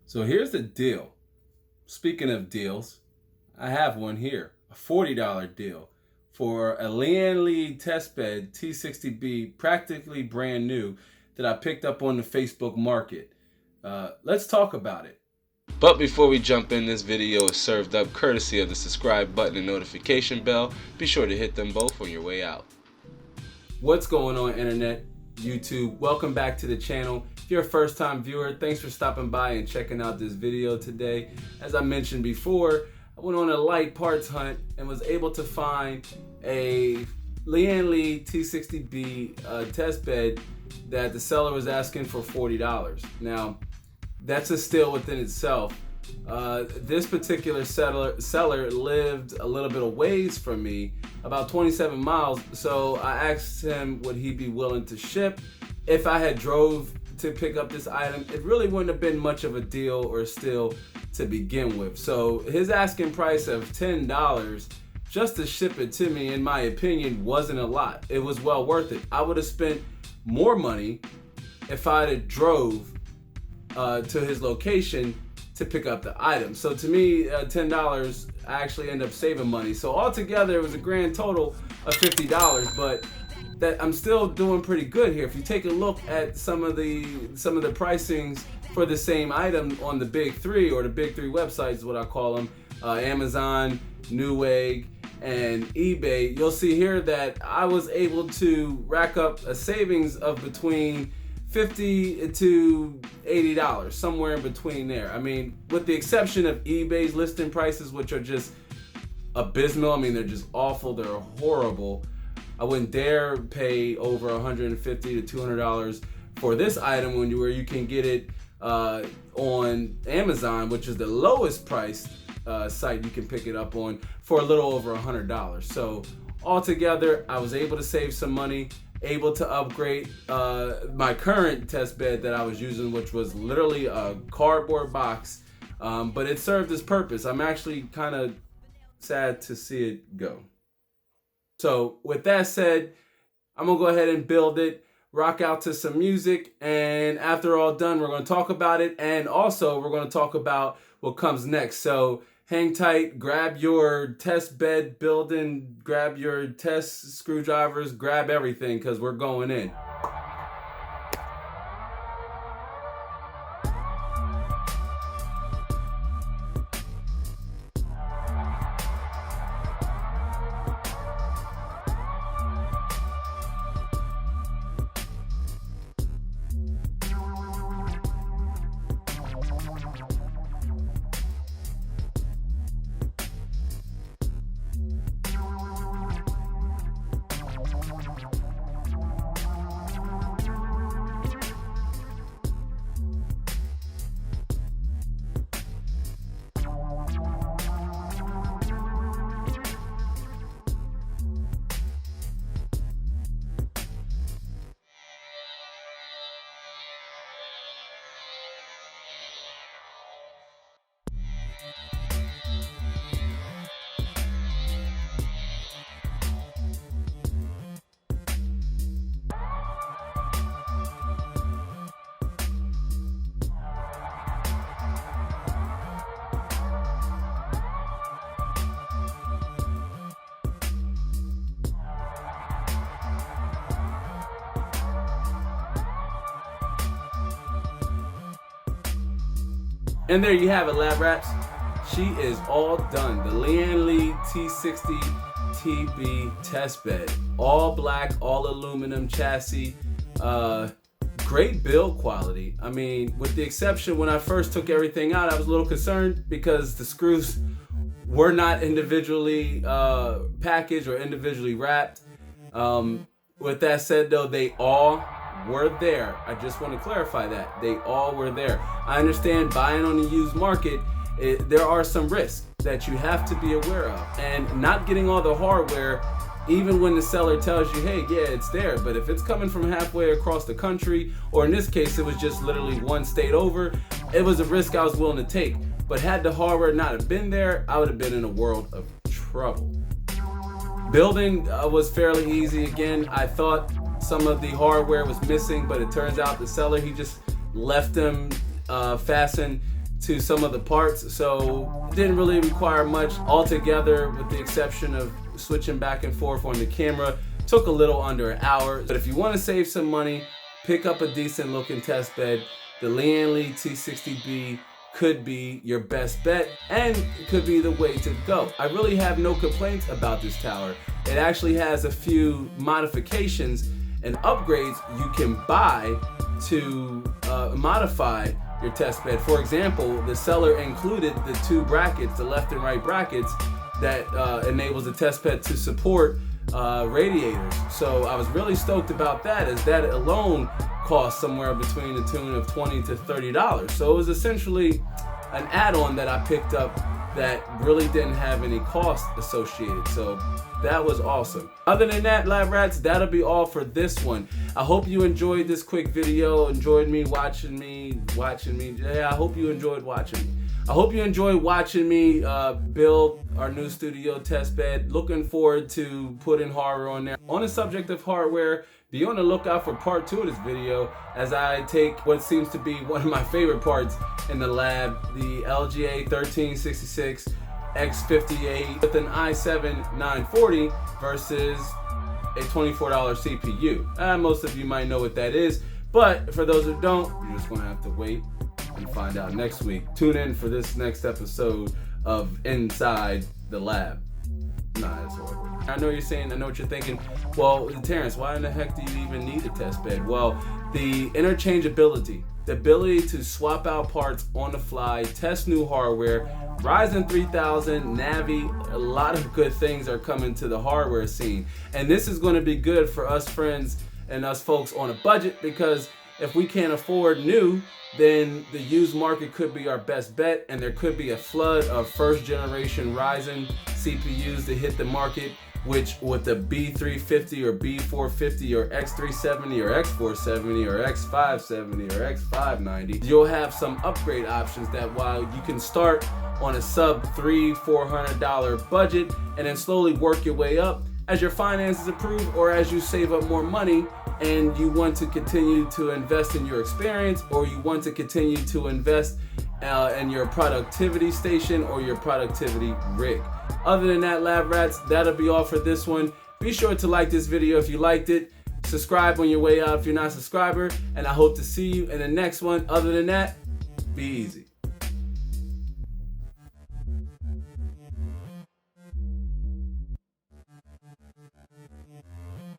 So here's the deal. Speaking of deals, I have one here, a $40 deal for a Lian test bed T60B, practically brand new, that I picked up on the Facebook market. Let's talk about it. But before we jump in, this video is served up courtesy of the subscribe button and notification bell. Be sure to hit them both on your way out. What's going on, internet, YouTube? Welcome back to the channel. If you're a first-time viewer, thanks for stopping by and checking out this video today. As I mentioned before, I went on a light parts hunt and was able to find a Lian T60B test bed that the seller was asking for $40. Now, that's a steal within itself. This particular seller lived a little bit of ways from me, about 27 miles. So I asked him, would he be willing to ship? If I had drove to pick up this item, it really wouldn't have been much of a deal or a steal to begin with. So his asking price of $10 just to ship it to me, in my opinion, wasn't a lot. It was well worth it. I would have spent more money if I'd have drove to his location to pick up the item. So to me, $10, I actually end up saving money. So altogether, it was a grand total of $50, but that I'm still doing pretty good here. If you take a look at some of the pricings for the same item on the big three, or the big three websites, what I call them, Amazon, Newegg, and eBay, you'll see here that I was able to rack up a savings of between $50 to $80, somewhere in between there. I mean, with the exception of eBay's listing prices, which are just abysmal. I mean, they're just awful. They're horrible. I wouldn't dare pay over $150 to $200 for this item where you can get it on Amazon, which is the lowest priced site you can pick it up on, for a little over $100. So altogether, I was able to save some money, able to upgrade my current test bed that I was using, which was literally a cardboard box, but it served its purpose. I'm actually kind of sad to see it go. So with that said, I'm gonna go ahead and build it, rock out to some music, and after all done, we're gonna talk about it, and also we're gonna talk about what comes next. So hang tight, grab your test bed building, grab your test screwdrivers, grab everything, because we're going in. And there you have it, lab rats. She is all done. The Lian T60TB test bed. All black, all aluminum chassis. Great build quality. I mean, with the exception, when I first took everything out, I was a little concerned because the screws were not individually packaged or individually wrapped. With that said, though, they all were there. I just want to clarify that. They all were there. I understand buying on the used market, there are some risks that you have to be aware of. And not getting all the hardware, even when the seller tells you, hey, yeah, it's there. But if it's coming from halfway across the country, or in this case, it was just literally one state over, it was a risk I was willing to take. But had the hardware not have been there, I would have been in a world of trouble. Building was fairly easy. Again, I thought some of the hardware was missing, but it turns out the seller, he just left them fastened to some of the parts, so it didn't really require much altogether, with the exception of switching back and forth on the camera. Took a little under an hour. But if you want to save some money, pick up a decent looking test bed. The Lian T60B could be your best bet, and it could be the way to go. I really have no complaints about this tower. It actually has a few modifications and upgrades you can buy to modify your test bed. For example, the seller included the two brackets, the left and right brackets, that enables the test bed to support radiators. So I was really stoked about that, as that alone cost somewhere between the tune of $20 to $30. So it was essentially an add-on that I picked up that really didn't have any cost associated. So that was awesome. Other than that, lab rats, that'll be all for this one. I hope you enjoyed this quick video, enjoyed me watching me. Yeah, I hope you enjoyed watching me. I hope you enjoyed watching me build our new studio test bed. Looking forward to putting hardware on there. On the subject of hardware, be on the lookout for part 2 of this video, as I take what seems to be one of my favorite parts in the lab, the LGA 1366 X58 with an i7 940 versus a $24 CPU. Most of you might know what that is, but for those who don't, you're just gonna have to wait and find out next week. Tune in for this next episode of Inside the Lab. Nah, that's horrible. I know you're saying, I know what you're thinking. Well, Terrence, why in the heck do you even need a test bed? Well, the interchangeability, the ability to swap out parts on the fly, test new hardware, Ryzen 3000, Navi, a lot of good things are coming to the hardware scene. And this is going to be good for us friends and us folks on a budget, because if we can't afford new, then the used market could be our best bet, and there could be a flood of first generation Ryzen CPUs to hit the market, which with the B350 or B450 or X370 or X470 or X570 or X590, you'll have some upgrade options that, while you can start on a sub $300-400 budget and then slowly work your way up as your finances improve, or as you save up more money and you want to continue to invest in your experience, or you want to continue to invest in your productivity station or your productivity rig. Other than that, lab rats, that'll be all for this one. Be sure to like this video if you liked it. Subscribe on your way out if you're not a subscriber, and I hope to see you in the next one. Other than that, be easy.